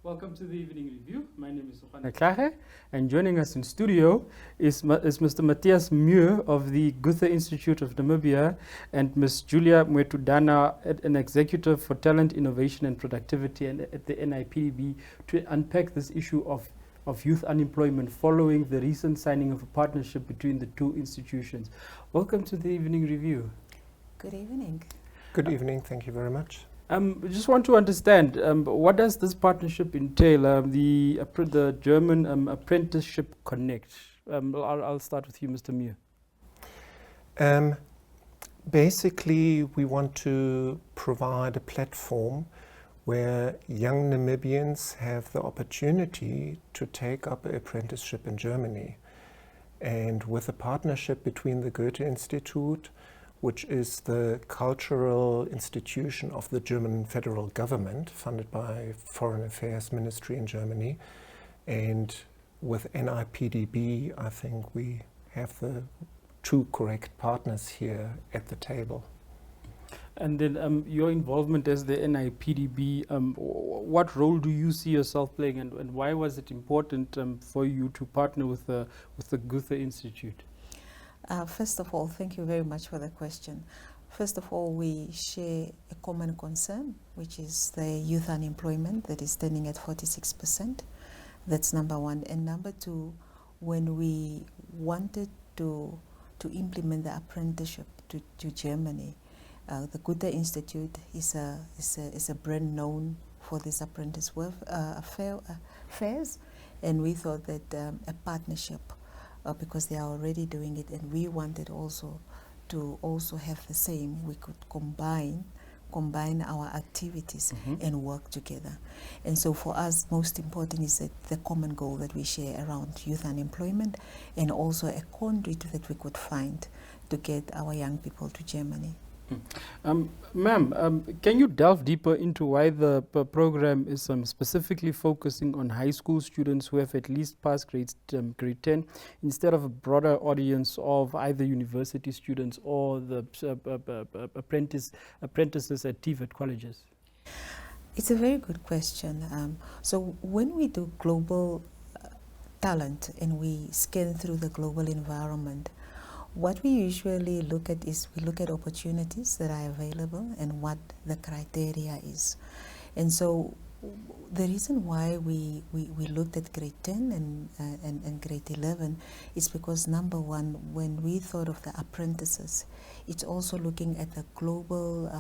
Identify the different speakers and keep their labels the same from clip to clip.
Speaker 1: Welcome to the Evening Review. My name is Klare, and joining us in studio is Mr. Matthias Mühr of the Goethe-Institut of Namibia and Ms. Julia Muetudhana, an executive for talent, innovation and productivity at the NIPDB, to unpack this issue of youth unemployment following the recent signing of a partnership between the two institutions. Welcome to the Evening Review.
Speaker 2: Good evening.
Speaker 3: Good evening, thank you very much.
Speaker 1: I just want to understand, what does this partnership entail, the German Apprenticeship Connect? I'll start with you, Mr. Mühr.
Speaker 3: Basically, we want to provide a platform where young Namibians have the opportunity to take up an apprenticeship in Germany. And with a partnership between the Goethe-Institut, which is the cultural institution of the German federal government, funded by Foreign Affairs Ministry in Germany. And with NIPDB, I think we have the two correct partners here at the table.
Speaker 1: And then your involvement as the NIPDB, what role do you see yourself playing, and why was it important for you to partner with the Goethe-Institut?
Speaker 2: First of all, thank you very much for the question. First of all, we share a common concern, which is the youth unemployment that is standing at 46%. That's number one. And number two, when we wanted to implement the apprenticeship to Germany, the Goethe-Institut is a brand known for this apprentice affairs, and we thought that a partnership, because they are already doing it, and we wanted also to have the same. We could combine our activities and work together. And so for us, most important is that the common goal that we share around youth unemployment, and also a conduit that we could find to get our young people to Germany.
Speaker 1: Ma'am, can you delve deeper into why the program is specifically focusing on high school students who have at least passed grade 10 instead of a broader audience of either university students or the apprentices at TVET colleges?
Speaker 2: It's a very good question. So when we do global talent and we scan through the global environment, what we usually look at is we look at opportunities that are available and what the criteria is. And so the reason why we looked at grade 10 and grade 11 is because, number one, when we thought of the apprentices, it's also looking at the global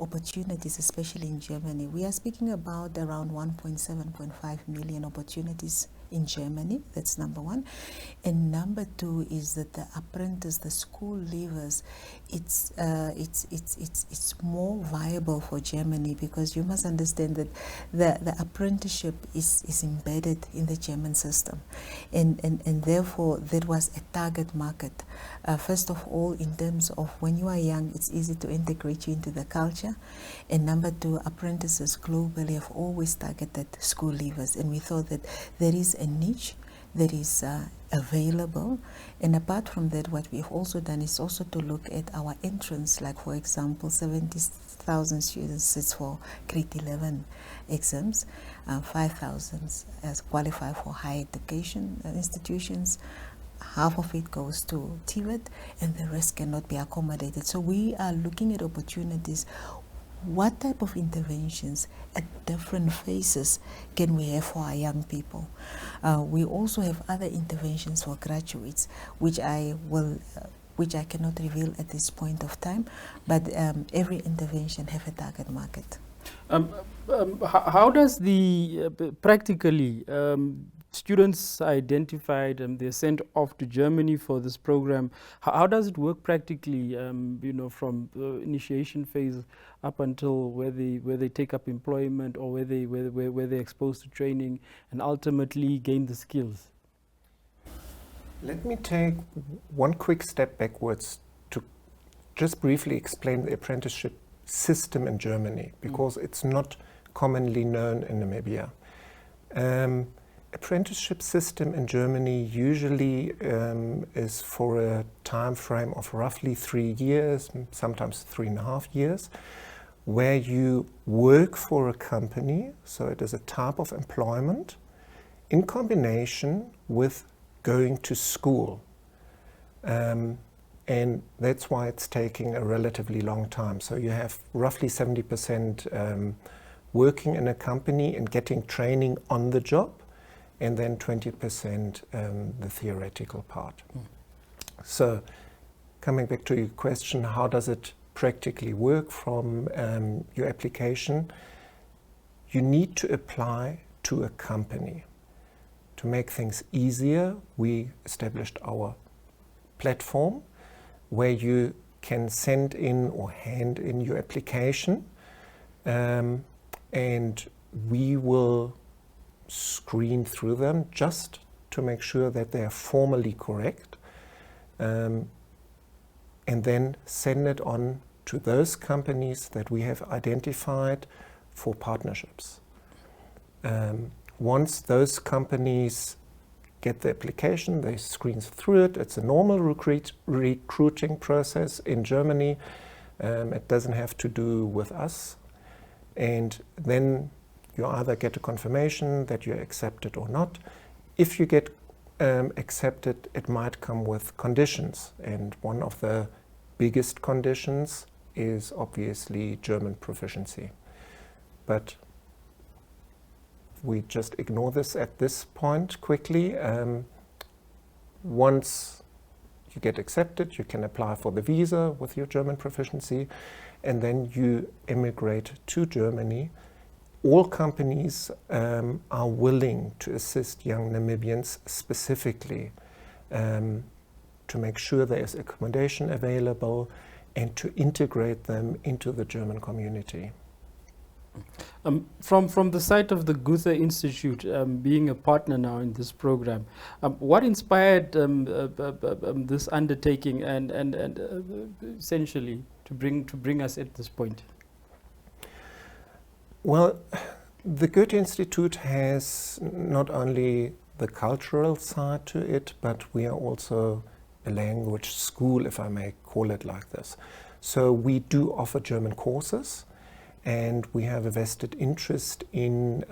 Speaker 2: opportunities, especially in Germany. We are speaking about around 1.7.5 million opportunities in Germany. That's number one. And number two is that the apprentice, the school leavers, it's more viable for Germany, because you must understand that the apprenticeship is embedded in the German system, and therefore that was a target market. First of all, in terms of when you are young, it's easy to integrate you into the culture, and number two, apprentices globally have always targeted school leavers, and we thought that there is a niche that is available. And apart from that, what we've also done is also to look at our entrance, like for example 70,000 students sits for grade 11 exams, 5,000 as qualify for higher education institutions, half of it goes to TVET, and the rest cannot be accommodated. So we are looking at opportunities. What type of interventions at different phases can we have for our young people? We also have other interventions for graduates, which I cannot reveal at this point of time, but every intervention have a target market.
Speaker 1: How does the practically students identified and they're sent off to Germany for this program? How does it work practically? From the initiation phase up until where they take up employment, or where they're exposed to training and ultimately gain the skills.
Speaker 3: Let me take one quick step backwards to just briefly explain the apprenticeship system in Germany, because it's not commonly known in Namibia. Apprenticeship system in Germany usually is for a time frame of roughly 3 years, sometimes 3.5 years, where you work for a company, so it is a type of employment, in combination with going to school. And that's why it's taking a relatively long time. So you have roughly 70% working in a company and getting training on the job, and then 20% the theoretical part. So coming back to your question, how does it practically work from your application? You need to apply to a company. To make things easier, we established our platform where you can send in or hand in your application, and we will screen through them just to make sure that they are formally correct, and then send it on to those companies that we have identified for partnerships. Once those companies get the application, they screen through it. It's a normal recruiting process in Germany. It doesn't have to do with us. And then you either get a confirmation that you're accepted or not. If you get accepted, it might come with conditions. And one of the biggest conditions is obviously German proficiency. But we just ignore this at this point quickly. Once you get accepted, you can apply for the visa with your German proficiency, and then you immigrate to Germany. All companies are willing to assist young Namibians specifically to make sure there is accommodation available and to integrate them into the German community.
Speaker 1: From the side of the Goethe-Institut, being a partner now in this program, what inspired this undertaking and essentially to bring us at this point?
Speaker 3: Well, the Goethe-Institut has not only the cultural side to it, but we are also a language school, if I may call it like this. So we do offer German courses, and we have a vested interest in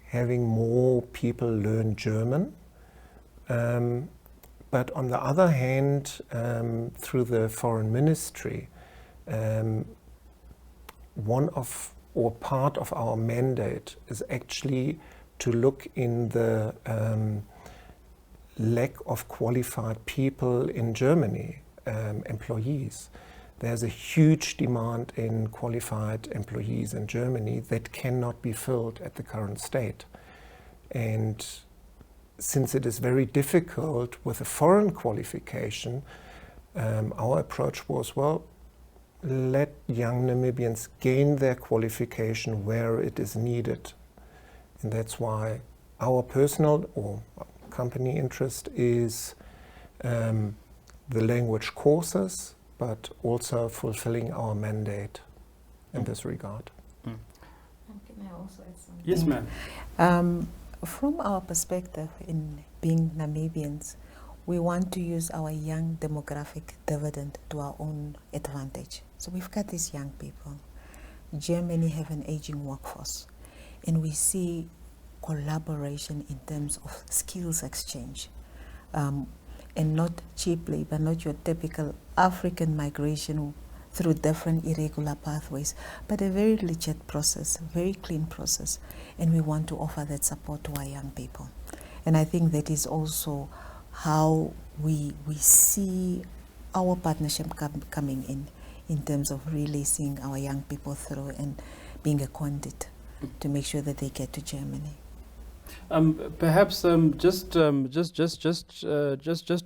Speaker 3: having more people learn German. But on the other hand, through the Foreign Ministry, part of our mandate is actually to look in the lack of qualified people in Germany, employees. There's a huge demand in qualified employees in Germany that cannot be filled at the current state. And since it is very difficult with a foreign qualification, our approach was, well, let young Namibians gain their qualification where it is needed. And that's why our personal or company interest is the language courses, but also fulfilling our mandate in this regard.
Speaker 2: Can I also add something?
Speaker 1: Yes, ma'am.
Speaker 2: From our perspective in being Namibians, we want to use our young demographic dividend to our own advantage. So we've got these young people. Germany have an aging workforce, and we see collaboration in terms of skills exchange. And not cheaply, but not your typical African migration through different irregular pathways, but a very legit process, a very clean process. And we want to offer that support to our young people. And I think that is also how we see our partnership coming in terms of really seeing our young people through and being a conduit to make sure that they get to Germany.
Speaker 1: Perhaps just to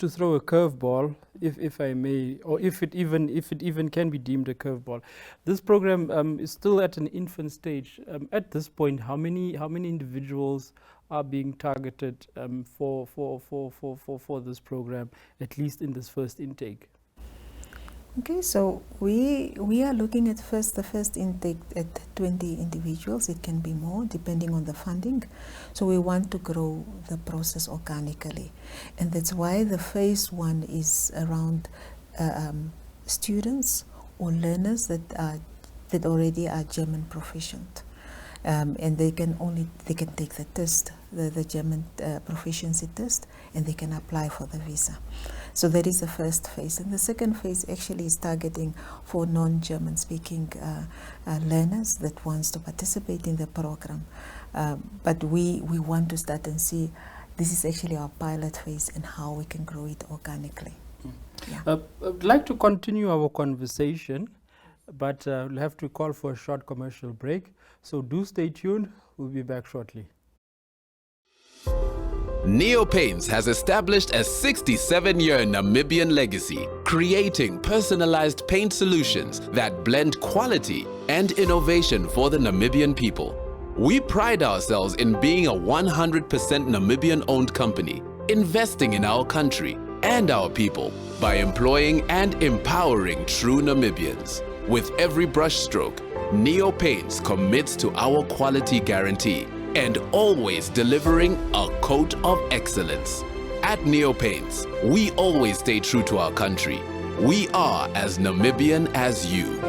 Speaker 1: throw a curveball, if I may, or if it even can be deemed a curveball. This program is still at an infant stage. At this point, how many individuals are being targeted for this program, at least in this first intake?
Speaker 2: Okay, so we are looking at the first intake at 20 individuals. It can be more depending on the funding. So we want to grow the process organically. And that's why the phase one is around students or learners that already are German proficient. And they can take the test, the German proficiency test, and they can apply for the visa. So that is the first phase. And the second phase actually is targeting for non-German speaking learners that wants to participate in the program. But we want to start and see, this is actually our pilot phase and how we can grow it organically. Yeah.
Speaker 1: I'd like to continue our conversation, but we'll have to call for a short commercial break. So do stay tuned. We'll be back shortly.
Speaker 4: Neo Paints has established a 67-year Namibian legacy, creating personalized paint solutions that blend quality and innovation for the Namibian people. We pride ourselves in being a 100% Namibian-owned company, investing in our country and our people by employing and empowering true Namibians. With every brushstroke, Neo Paints commits to our quality guarantee and always delivering a coat of excellence. At Neo Paints, we always stay true to our country. We are as Namibian as you.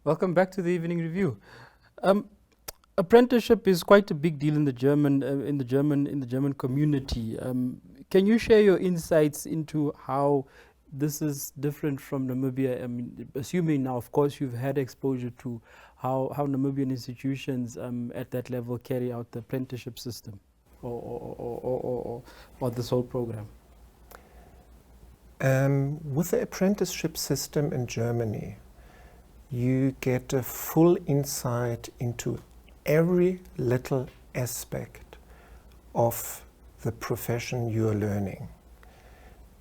Speaker 1: Welcome back to the Evening Review. Apprenticeship is quite a big deal in the German community. Can you share your insights into how this is different from Namibia? I mean, assuming now, of course, you've had exposure to how Namibian institutions at that level carry out the apprenticeship system or this whole program.
Speaker 3: With the apprenticeship system in Germany, you get a full insight into every little aspect of the profession you're learning.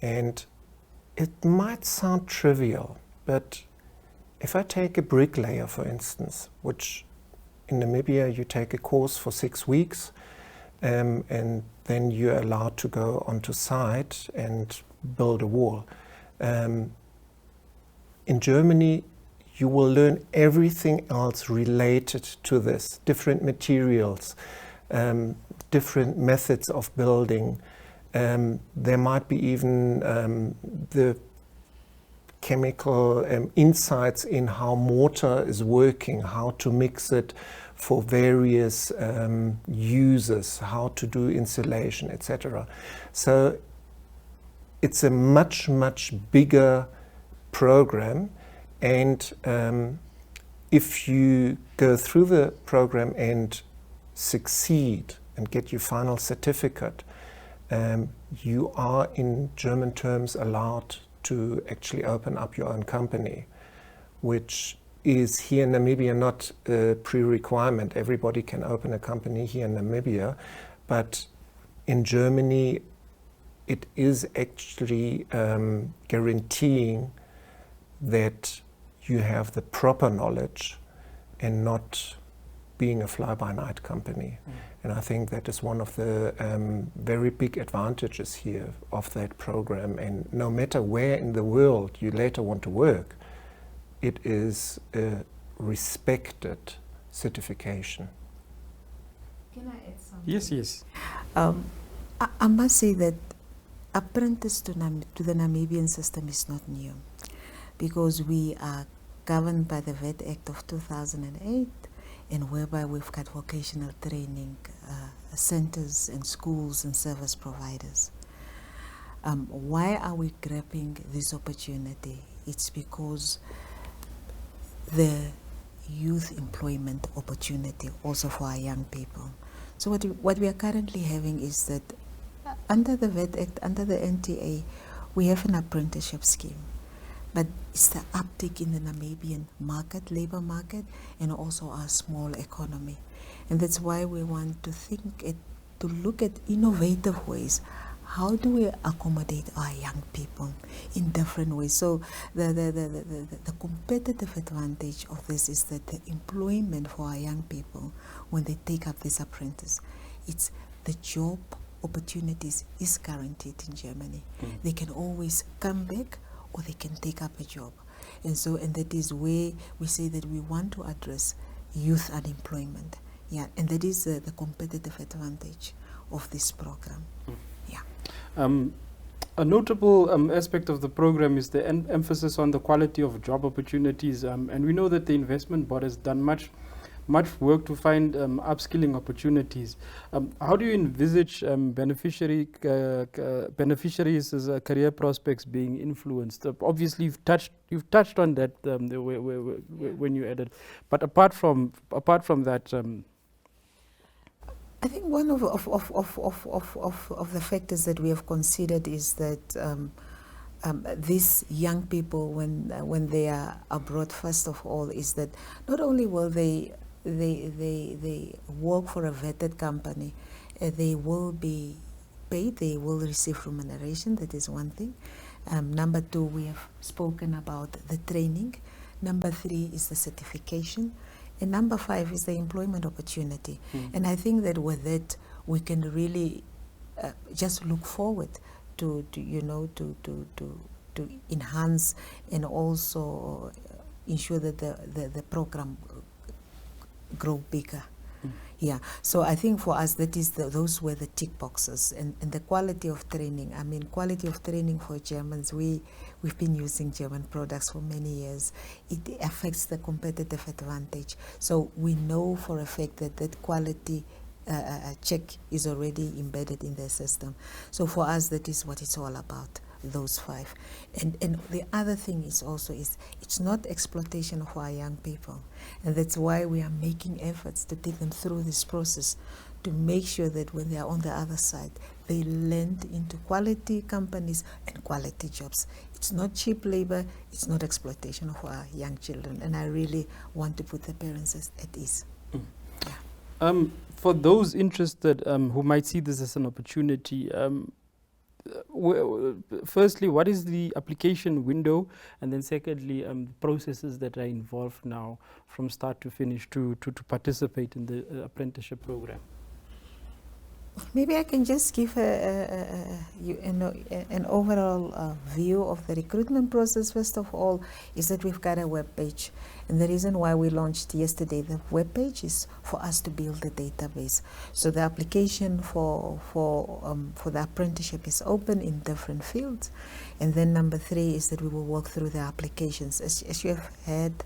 Speaker 3: And it might sound trivial, but if I take a bricklayer, for instance, which in Namibia you take a course for 6 weeks, and then you're allowed to go onto site and build a wall. In Germany, you will learn everything else related to this, different materials, different methods of building. There might be even the chemical insights in how mortar is working, how to mix it for various uses, how to do insulation, etc. So it's a much, much bigger program. And if you go through the program and succeed and get your final certificate, you are, in German terms, allowed to actually open up your own company, which is here in Namibia not a pre-requirement. Everybody can open a company here in Namibia, but in Germany it is actually guaranteeing that you have the proper knowledge and not being a fly-by-night company. And I think that is one of the very big advantages here of that program. And no matter where in the world you later want to work, it is a respected certification.
Speaker 2: Can I add something?
Speaker 1: Yes, yes.
Speaker 2: I must say that apprentice to the Namibian system is not new, because we are governed by the VET Act of 2008, and whereby we've got vocational training centers and schools and service providers. Why are we grabbing this opportunity? It's because the youth employment opportunity also for our young people. So what we are currently having is that under the VET Act, under the NTA, we have an apprenticeship scheme. But it's the uptick in the Namibian market, labor market, and also our small economy. And that's why we want to look at innovative ways how do we accommodate our young people in different ways? So the competitive advantage of this is that the employment for our young people, when they take up this apprentice, it's the job opportunities is guaranteed in Germany. They can always come back or they can take up a job. And that is where we say that we want to address youth unemployment. Yeah, and that is the competitive advantage of this program. Yeah.
Speaker 1: A notable aspect of the program is the emphasis on the quality of job opportunities, and we know that the Investment Board has done much work to find upskilling opportunities. How do you envisage beneficiaries' career prospects being influenced? Obviously, you've touched on that when you added, but apart from that.
Speaker 2: I think one of the factors that we have considered is that these young people, when they are abroad, first of all, is that not only will they work for a vetted company, they will be paid, they will receive remuneration. That is one thing. Number two, we have spoken about the training. Number three is the certification. And number five is the employment opportunity. And I think that with that, we can really just look forward to enhance and also ensure that the program grow bigger. Yeah, so I think for us that is those were the tick boxes, and the quality of training. I mean, quality of training for Germans. We've been using German products for many years. It affects the competitive advantage. So we know for a fact that quality check is already embedded in the system. So for us, that is what it's all about. Those five, and the other thing is also it's not exploitation of our young people, and that's why we are making efforts to take them through this process to make sure that when they are on the other side, they land into quality companies and quality jobs. It's not cheap labor, it's not exploitation of our young children, and I really want to put the parents at ease. Yeah.
Speaker 1: For those interested who might see this as an opportunity, firstly, what is the application window, and then secondly, the processes that are involved now from start to finish to participate in the apprenticeship program?
Speaker 2: Maybe I can just give an overall view of the recruitment process. First of all, is that we've got a web page, and the reason why we launched yesterday the web page is for us to build the database. So the application for the apprenticeship is open in different fields, and then number three is that we will work through the applications. As you have heard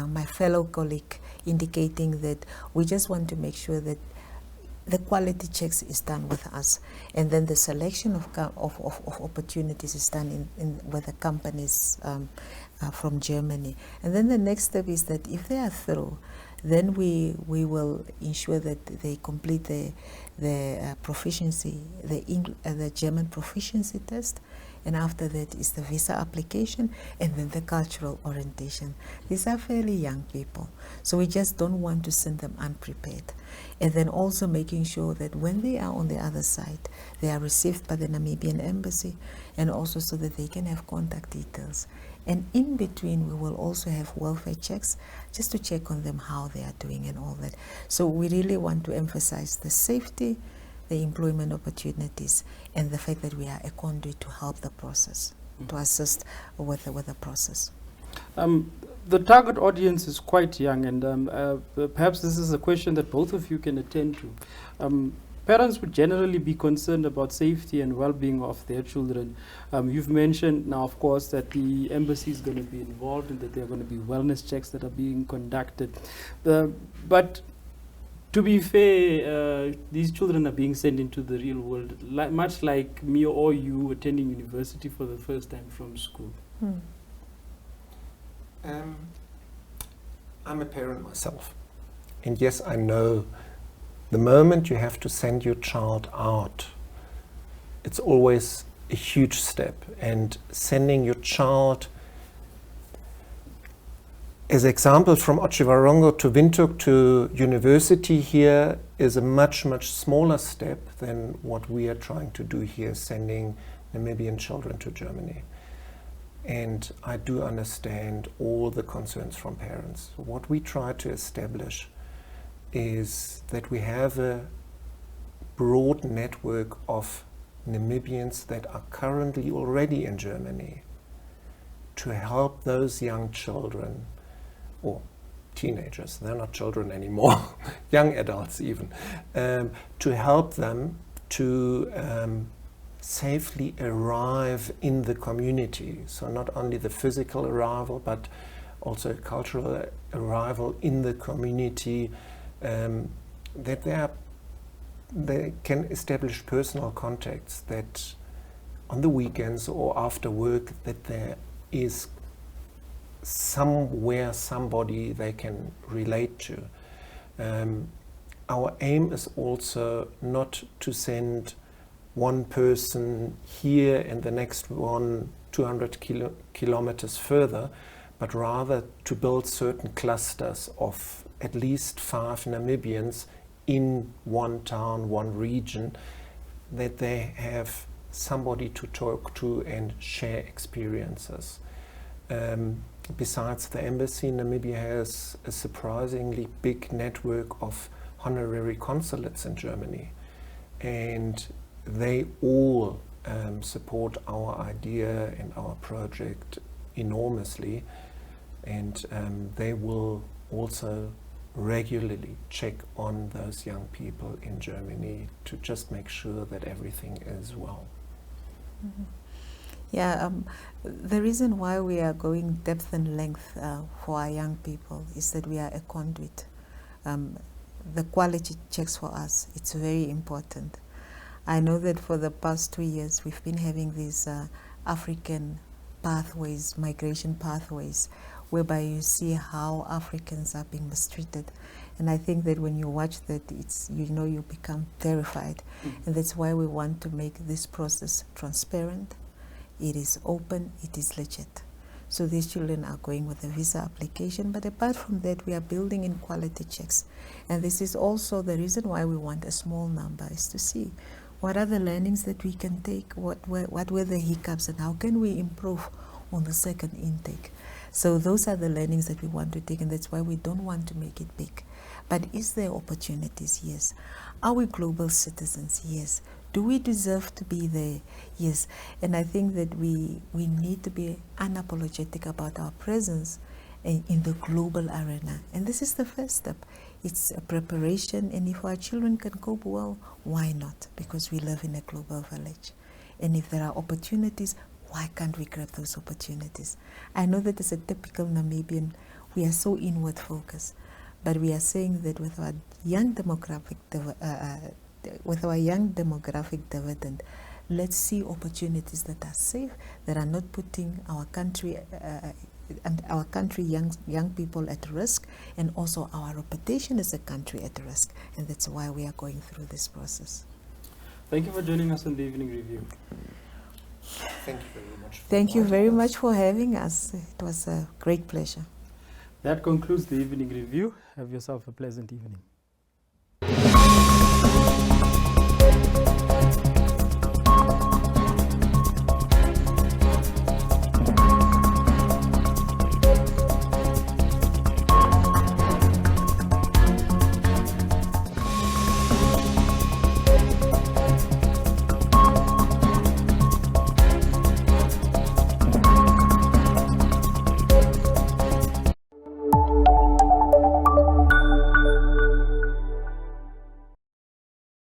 Speaker 2: my fellow colleague indicating that we just want to make sure that the quality checks is done with us, and then the selection of opportunities is done with the companies from Germany. And then the next step is that if they are through, then we will ensure that they complete the proficiency, the German proficiency test, and after that is the visa application, and then the cultural orientation. These are fairly young people, so we just don't want to send them unprepared. And then also making sure that when they are on the other side, they are received by the Namibian embassy, and also so that they can have contact details. And in between, we will also have welfare checks, just to check on them how they are doing and all that. So we really want to emphasize the safety, the employment opportunities, and the fact that we are a conduit to help the process, to assist with the process.
Speaker 1: The target audience is quite young, and perhaps this is a question that both of you can attend to. Parents would generally be concerned about safety and well-being of their children. You've mentioned now, of course, that the embassy is going to be involved and that there are going to be wellness checks that are being conducted. But to be fair, these children are being sent into the real world, much like me or you attending university for the first time from school.
Speaker 3: I'm a parent myself, and yes, I know the moment you have to send your child out, it's always a huge step, and sending your child As example, from Otjiwarongo to Windhoek to university here is a much, much smaller step than what we are trying to do here, sending Namibian children to Germany. And I do understand all the concerns from parents. What we try to establish is that we have a broad network of Namibians that are currently already in Germany to help those young children, or teenagers, they're not children anymore, young adults even, to help them to safely arrive in the community. So not only the physical arrival, but also cultural arrival in the community, that they can establish personal contacts, that on the weekends or after work that there is somewhere somebody they can relate to. Our aim is also not to send one person here and the next one 200 kilometers further, but rather to build certain clusters of at least 5 Namibians in one town, one region, that they have somebody to talk to and share experiences. Besides the embassy, Namibia has a surprisingly big network of honorary consulates in Germany, and they all support our idea and our project enormously, and they will also regularly check on those young people in Germany to just make sure that everything is well.
Speaker 2: Mm-hmm. Yeah, the reason why we are going depth and length for our young people is that we are a conduit. The quality checks for us, it's very important. I know that for the past 2 years we've been having these African pathways, migration pathways, whereby you see how Africans are being mistreated. And I think that when you watch that, it's, you know, you become terrified. Mm-hmm. And that's why we want to make this process transparent. It is open, it is legit. So these children are going with a visa application, but apart from that, we are building in quality checks. And this is also the reason why we want a small number, is to see what are the learnings that we can take, what were the hiccups, and how can we improve on the second intake. So those are the learnings that we want to take, and that's why we don't want to make it big. But is there opportunities? Yes. Are we global citizens? Yes. Do we deserve to be there? Yes. And I think that we need to be unapologetic about our presence in the global arena. And this is the first step. It's a preparation, and if our children can cope well, why not? Because we live in a global village. And if there are opportunities, why can't we grab those opportunities? I know that as a typical Namibian, we are so inward focused, but we are saying that with our young demographic dividend, let's see opportunities that are safe, that are not putting our country and our country young people at risk, and also our reputation as a country at risk. And that's why we are going through this process.
Speaker 1: Thank you for joining us on the Evening Review.
Speaker 3: Thank you very much.
Speaker 2: Thank you very much for having us. It was a great pleasure.
Speaker 1: That concludes the Evening Review. Have yourself a pleasant evening.